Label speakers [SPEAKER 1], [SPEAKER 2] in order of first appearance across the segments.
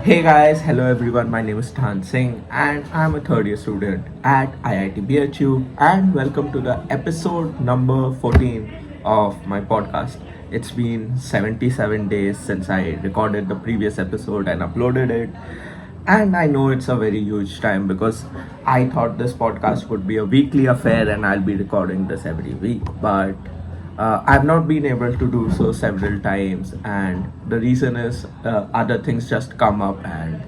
[SPEAKER 1] Hey guys, hello everyone. My name is Tan Singh and I'm a third year student at IIT BHU and welcome to the episode number 14 of my podcast. It's been 77 days since I recorded the previous episode and uploaded it. And I know it's a very huge time because I thought this podcast would be a weekly affair and I'll be recording this every week. But I've not been able to do so several times, and the reason is other things just come up, and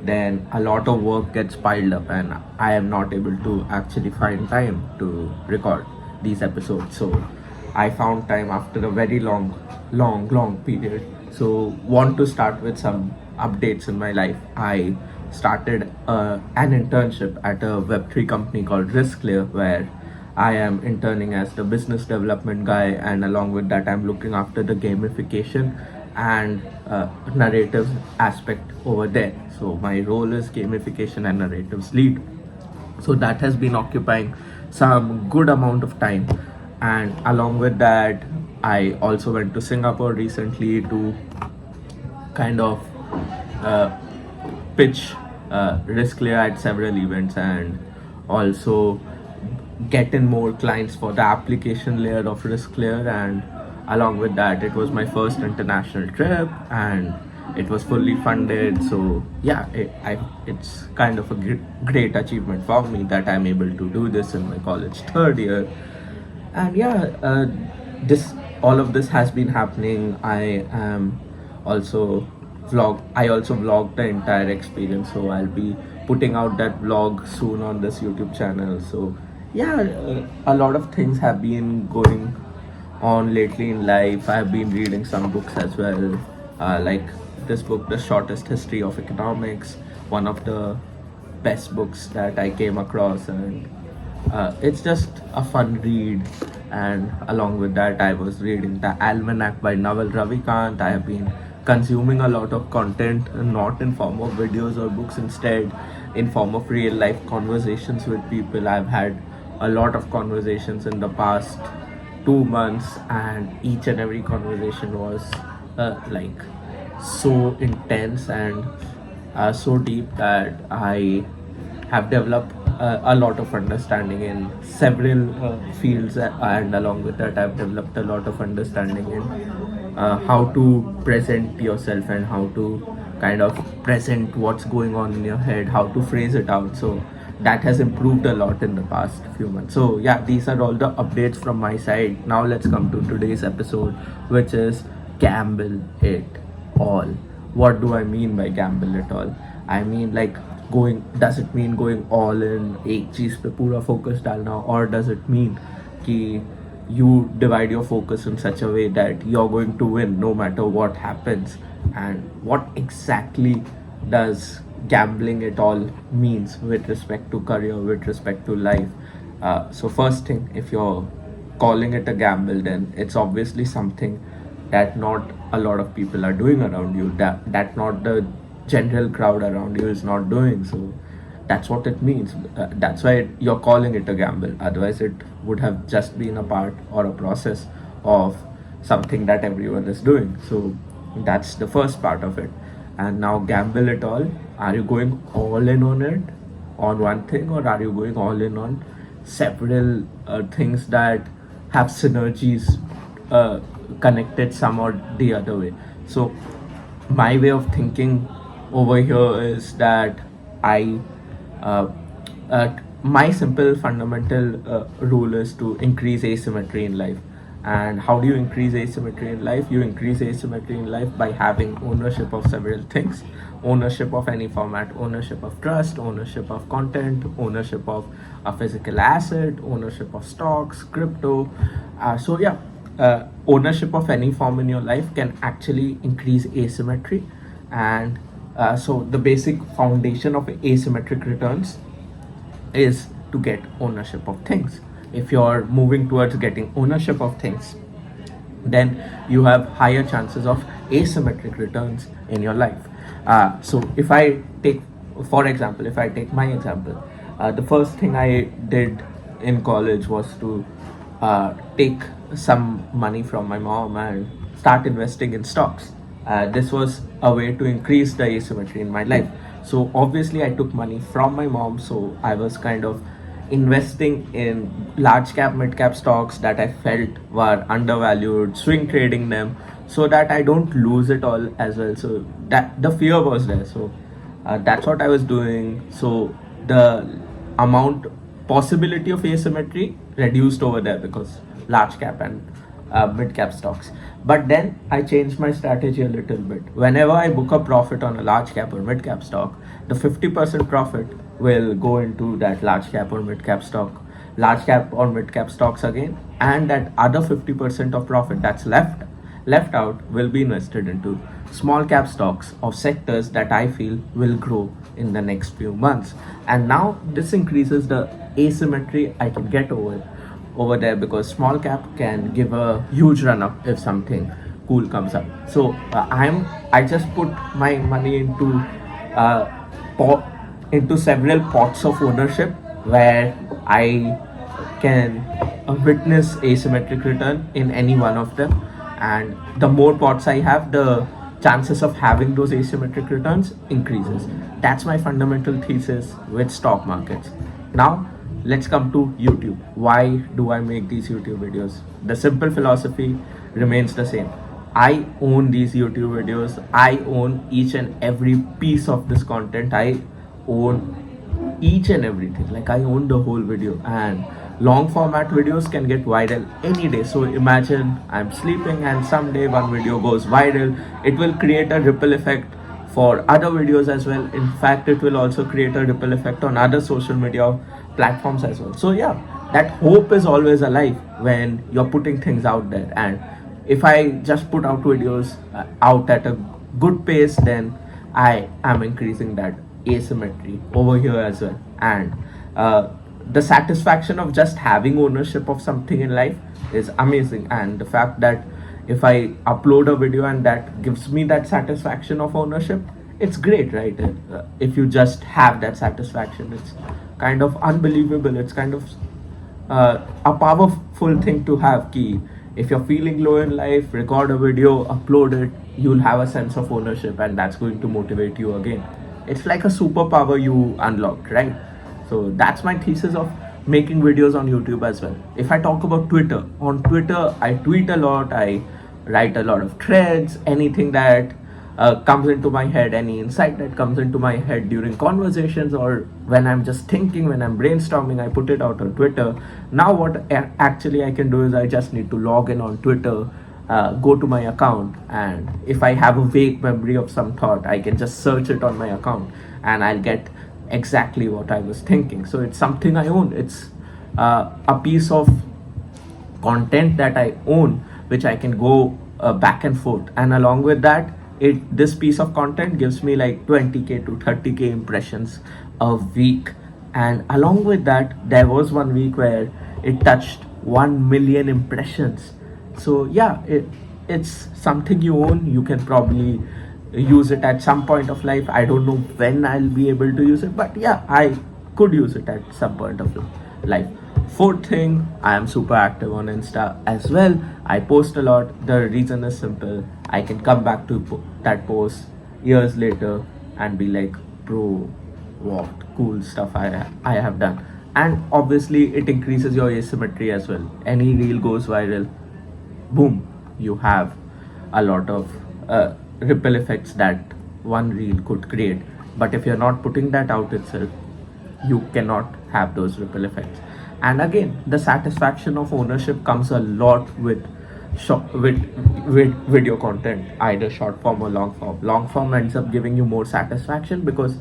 [SPEAKER 1] then a lot of work gets piled up, and I am not able to actually find time to record these episodes. So I found time after a very long period. So want to start with some updates in my life. I started an internship at a Web3 company called Riskclear, where I am interning as the business development guy, and along with that, I'm looking after the gamification and narrative aspect over there. So my role is gamification and narratives lead. So that has been occupying some good amount of time, and along with that, I also went to Singapore recently to kind of uh, pitch Riskclear at several events and also get in more clients for the application layer of Riskclear. And along with that, it was my first international trip and it was fully funded. So yeah, it's kind of a great achievement for me that I'm able to do this in my college third year. And yeah, this all of this has been happening. Also I also vlog the entire experience, so I'll be putting out that vlog soon on this YouTube channel. So yeah, a lot of things have been going on lately in life. I've been reading some books as well, like this book, The Shortest History of Economics, one of the best books that I came across, and it's just a fun read. And along with that, I was reading the Almanac by Naval Ravikant. I have been consuming a lot of content, not in form of videos or books, instead in form of real life conversations with people. I've had a lot of conversations in the past 2 months, and each and every conversation was like so intense and so deep that I have developed a lot of understanding in several fields, and along with that, I've developed a lot of understanding in how to present yourself and how to kind of present what's going on in your head, how to phrase it out. So that has improved a lot in the past few months. So yeah, these are all the updates from my side. Now let's come to today's episode, which is gamble it all. What do I mean by gamble it all? I mean, like, going, does it mean going all in, एक चीज पे पूरा focus डालना, or does it mean कि you divide your focus in such a way that you're going to win no matter what happens? And what exactly does gambling it all means with respect to career, with respect to life? So first thing, if you're calling it a gamble, then it's obviously something that not a lot of people are doing around you, that not the general crowd around you is not doing. So that's what it means. That's why you're calling it a gamble. Otherwise, it would have just been a part or a process of something that everyone is doing. So that's the first part of it. And now, gamble it all. Are you going all in on it, on one thing, or are you going all in on several things that have synergies connected some or the other way? So my way of thinking over here is that I uh, my simple fundamental rule is to increase asymmetry in life. And how do you increase asymmetry in life? You increase asymmetry in life by having ownership of several things: ownership of any format, ownership of trust, ownership of content, ownership of a physical asset, ownership of stocks, crypto. So yeah, ownership of any form in your life can actually increase asymmetry. And so the basic foundation of asymmetric returns is to get ownership of things. If you're moving towards getting ownership of things, then you have higher chances of asymmetric returns in your life. So if I take, for example, if I take my example, the first thing I did in college was to take some money from my mom and start investing in stocks. This was a way to increase the asymmetry in my life. So obviously I took money from my mom, so I was kind of investing in large cap, mid cap stocks that I felt were undervalued, swing trading them so that I don't lose it all as well. So that the fear was there. So that's what I was doing. So the amount possibility of asymmetry reduced over there because large cap and mid cap stocks. But then I changed my strategy a little bit. Whenever I book a profit on a large cap or mid cap stock, the 50% profit will go into that large cap or mid cap stock, large cap or mid cap stocks again, and that other 50% of profit that's left out will be invested into small cap stocks of sectors that I feel will grow in the next few months. And now this increases the asymmetry I can get over there because small cap can give a huge run up if something cool comes up. So I just put my money uh, pot, into several pots of ownership where I can witness asymmetric return in any one of them. And the more pots I have, the chances of having those asymmetric returns increases. That's my fundamental thesis with stock markets. Now let's come to YouTube. Why do I make these YouTube videos? The simple philosophy remains the same. I own these YouTube videos. I own each and every piece of this content. I own each and everything. Like I own the whole video, and long format videos can get viral any day. So imagine I'm sleeping and someday one video goes viral. It will create a ripple effect for other videos as well. In fact, it will also create a ripple effect on other social media platforms as well. So yeah, that hope is always alive when you're putting things out there. And if I just put out videos out at a good pace, then I am increasing that asymmetry over here as well. And the satisfaction of just having ownership of something in life is amazing. And the fact that if I upload a video and that gives me that satisfaction of ownership, it's great, right? If you just have that satisfaction, it's kind of unbelievable. It's kind of a powerful thing to have. Key, if you're feeling low in life, record a video, upload it, you'll have a sense of ownership, and that's going to motivate you again. It's like a superpower you unlocked, right? So that's my thesis of making videos on YouTube as well. If I talk about Twitter, on Twitter I tweet a lot, I write a lot of threads, anything that comes into my head, any insight that comes into my head during conversations or when I'm just thinking, when I'm brainstorming, I put it out on Twitter. Now what actually I can do is I just need to log in on Twitter, go to my account, and if I have a vague memory of some thought, I can just search it on my account and I'll get exactly what I was thinking. So it's something I own. It's a piece of content that I own, which I can go back and forth. And along with that, this piece of content gives me like 20k to 30k impressions a week. And along with that, there was one week where it touched 1 million impressions. So yeah, it's something you own. You can probably use it at some point of life. I don't know when I'll be able to use it, but yeah, I could use it at some point of life. Fourth thing, I am super active on Insta as well. I post a lot. The reason is simple. I can come back to that post years later and be like, bro, what cool stuff I have done. And obviously it increases your asymmetry as well. Any reel goes viral, boom, you have a lot of ripple effects that one reel could create. But if you're not putting that out itself, you cannot have those ripple effects. And again, the satisfaction of ownership comes a lot with video content, either short form or long form. Long form ends up giving you more satisfaction because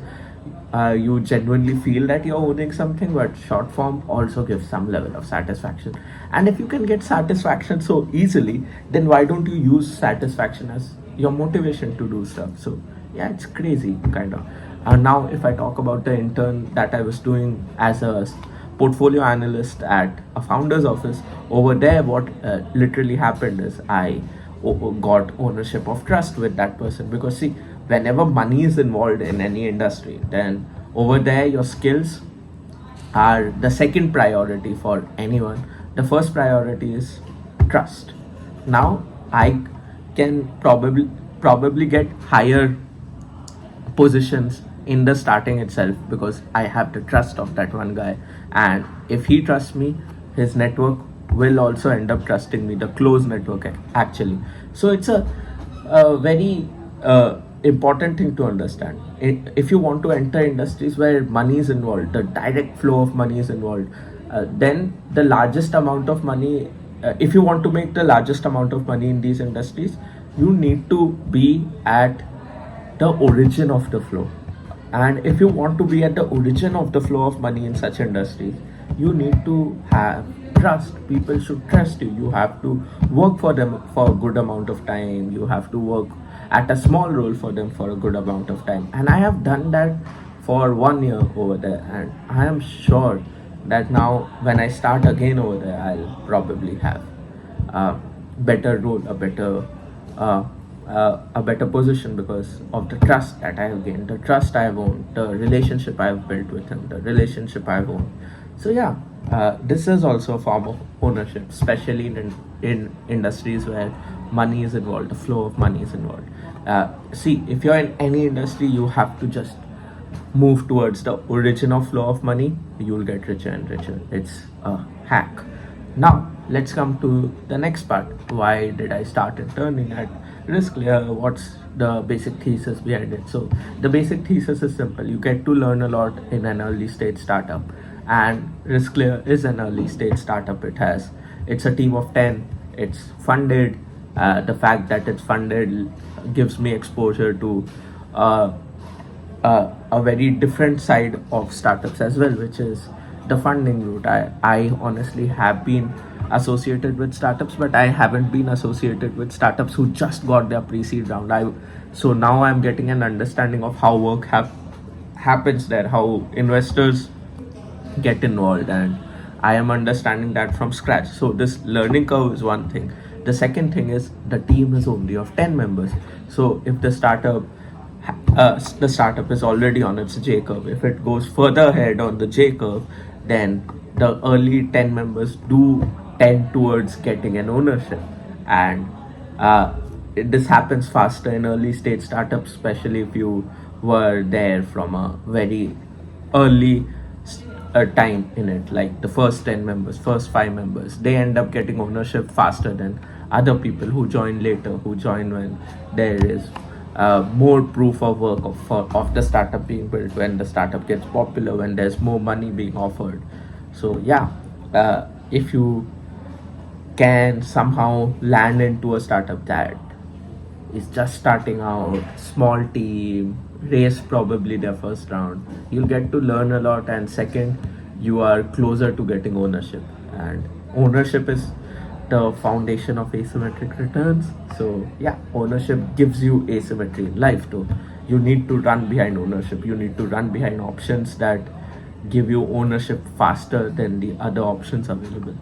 [SPEAKER 1] you genuinely feel that you're owning something, but short form also gives some level of satisfaction. And if you can get satisfaction so easily, then why don't you use satisfaction as your motivation to do stuff? So yeah, it's crazy kind of. Now if I talk about the intern that I was doing as a portfolio analyst at a founder's office, over there what literally happened is I got ownership of trust with that person. Because see, whenever money is involved in any industry, then over there your skills are the second priority for anyone. The first priority is trust. Now I can probably probably get higher positions in the starting itself, because I have the trust of that one guy, and if he trusts me, his network will also end up trusting me, the close network actually. So it's a very important thing to understand. If you want to enter industries where money is involved, the direct flow of money is involved, then the largest amount of money, if you want to make the largest amount of money in these industries, you need to be at the origin of the flow. And if you want to be at the origin of the flow of money in such industries, you need to have trust. People should trust you. You have to work for them for a good amount of time. You have to work at a small role for them for a good amount of time. And I have done that for 1 year over there, and I am sure that now when I start again over there, I'll probably have a better role, uh, a better position, because of the trust that I have gained, the trust I have owned, the relationship I have built with him, the relationship I have owned. So yeah, this is also a form of ownership, especially in industries where money is involved, the flow of money is involved. See, if you're in any industry, you have to just move towards the origin of flow of money. You'll get richer and richer. It's a hack. Now let's come to the next part. Why did I start interning at Risk Layer? What's the basic thesis behind it? So the basic thesis is simple. You get to learn a lot in an early stage startup, and Risk Layer is an early stage startup. It's a team of 10. It's funded. The fact that it's funded gives me exposure to uh, a very different side of startups as well, which is the funding route. I honestly have been associated with startups, but I haven't been associated with startups who just got their pre-seed round. So now I'm getting an understanding of how work happens there, how investors get involved, and I am understanding that from scratch. So this learning curve is one thing. The second thing is the team is only of 10 members. So if the startup is already on its J curve, if it goes further ahead on the J curve, then the early 10 members do tend towards getting an ownership. And this happens faster in early stage startups, especially if you were there from a very early time in it, like the first 10 members, first 5 members, they end up getting ownership faster than other people who join later, who join when there is more proof of work of the startup being built, when the startup gets popular, when there's more money being offered. So yeah, if you can somehow land into a startup that is just starting out, small team, race probably their first round, you'll get to learn a lot. And second, you are closer to getting ownership, and ownership is the foundation of asymmetric returns. So yeah, ownership gives you asymmetry in life too. You need to run behind ownership. You need to run behind options that give you ownership faster than the other options available.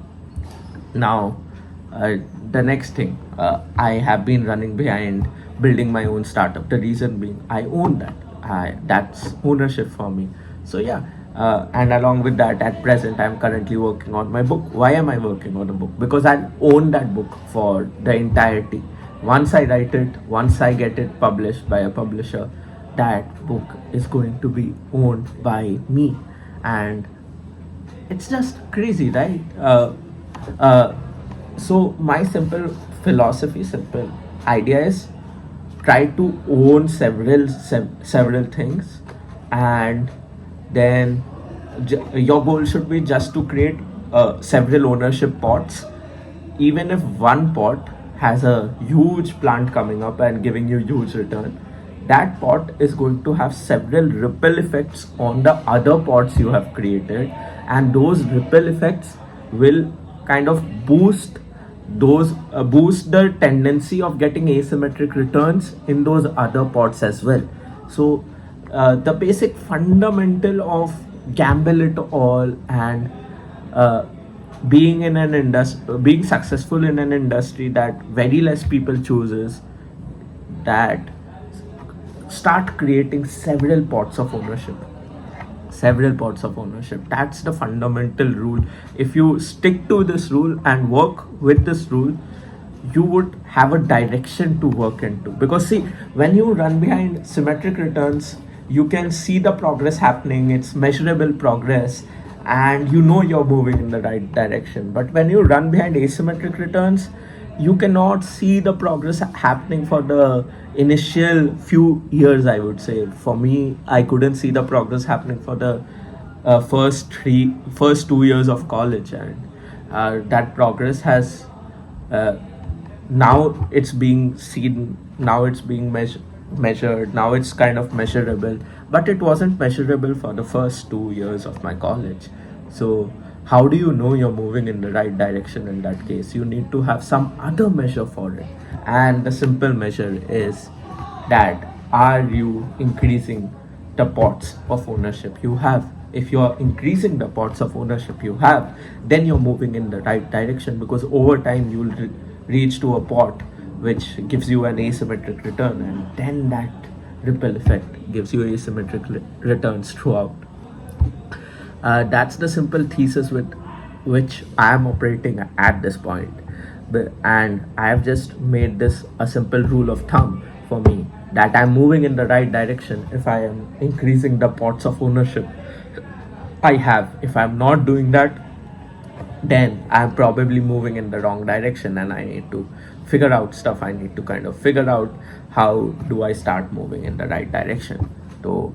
[SPEAKER 1] Now, the next thing, I have been running behind building my own startup. The reason being, I own that. That's ownership for me. So yeah, and along with that, at present, I'm currently working on my book. Why am I working on a book? Because I own that book for the entirety. Once I write it, once I get it published by a publisher, that book is going to be owned by me. And it's just crazy, right? Uh, so my simple idea is, try to own several things, and then your goal should be just to create several ownership pots. Even if one pot has a huge plant coming up and giving you huge return, that pot is going to have several ripple effects on the other pots you have created, and those ripple effects will kind of boost the tendency of getting asymmetric returns in those other pots as well. So the basic fundamental of gamble it all, and uh, being successful in an industry that very less people chooses, that start creating several pots of ownership. That's the fundamental rule. If you stick to this rule and work with this rule, you would have a direction to work into. Because see, when you run behind symmetric returns, you can see the progress happening, it's measurable progress, and you know you're moving in the right direction. But when you run behind asymmetric returns, you cannot see the progress happening for the initial few years. I would say for me, I couldn't see the progress happening for the first 2 years of college, and that progress has uh, now it's being seen, now it's being measured, now it's kind of measurable, but it wasn't measurable for the first 2 years of my college. So how do you know you're moving in the right direction? In that case, you need to have some other measure for it, and the simple measure is that are you increasing the pots of ownership you have? If you're increasing the pots of ownership you have, then you're moving in the right direction, because over time you'll reach to a pot which gives you an asymmetric return, and then that ripple effect gives you asymmetric returns throughout. That's the simple thesis with which I am operating at this point. And I have just made this a simple rule of thumb for me, that I'm moving in the right direction if I am increasing the pots of ownership I have. If I'm not doing that, then I'm probably moving in the wrong direction, and I need to figure out stuff. I need to kind of figure out how do I start moving in the right direction. So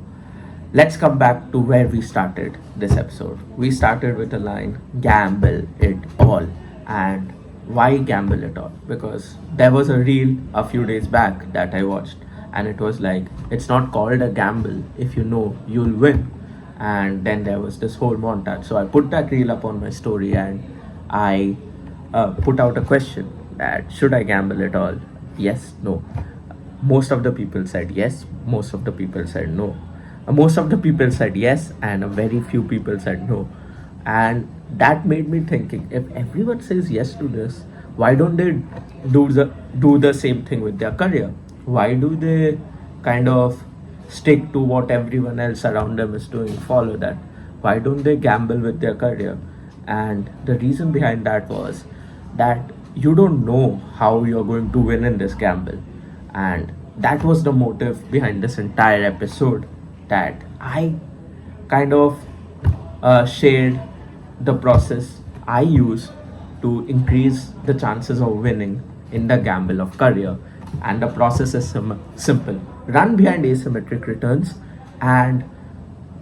[SPEAKER 1] let's come back to where we started this episode. We started with a line, gamble it all. And why gamble it all? Because there was a reel a few days back that I watched, and it was like, it's not called a gamble if you know you'll win. And then there was this whole montage. So I put that reel up on my story, and I put out a question that should I gamble it all? Yes, no. Most of the people said yes, most of the people said no. Most of the people said yes, and a very few people said no. And that made me thinking, if everyone says yes to this, why don't they do the same thing with their career? Why do they kind of stick to what everyone else around them is doing, follow that? Why don't they gamble with their career? And the reason behind that was that you don't know how you're going to win in this gamble. And that was the motive behind this entire episode, that I kind of shared the process I use to increase the chances of winning in the gamble of career. And the process is simple: run behind asymmetric returns and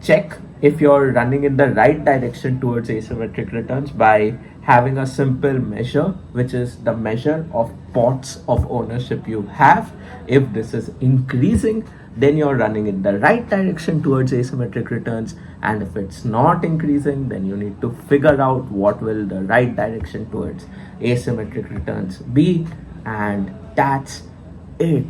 [SPEAKER 1] check if you're running in the right direction towards asymmetric returns by having a simple measure, which is the measure of pots of ownership you have. If this is increasing, then you're running in the right direction towards asymmetric returns. And if it's not increasing, then you need to figure out what will the right direction towards asymmetric returns be. And that's it.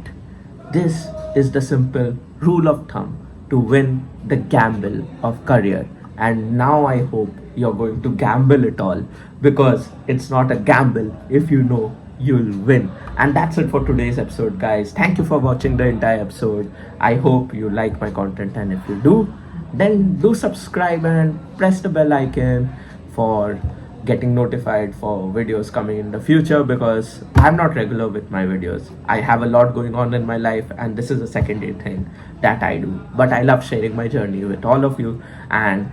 [SPEAKER 1] This is the simple rule of thumb to win the gamble of career. And now I hope you're going to gamble it all, because it's not a gamble if you know you'll win. And that's it for today's episode, guys. Thank you for watching the entire episode. I hope you like my content, and if you do, then do subscribe and press the bell icon for getting notified for videos coming in the future, because I'm not regular with my videos. I have a lot going on in my life, and this is a secondary thing that I do. But I love sharing my journey with all of you, and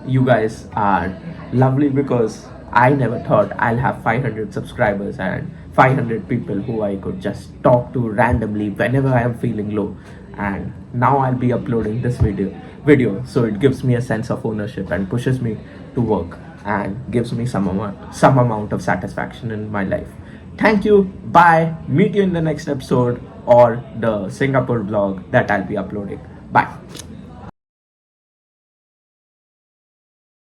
[SPEAKER 1] you guys are lovely, because I never thought I'll have 500 subscribers and 500 people who I could just talk to randomly whenever I am feeling low. And now I'll be uploading this video, so it gives me a sense of ownership and pushes me to work and gives me some amount of satisfaction in my life. Thank you. Bye. Meet you in the next episode or the Singapore vlog that I'll be uploading. Bye.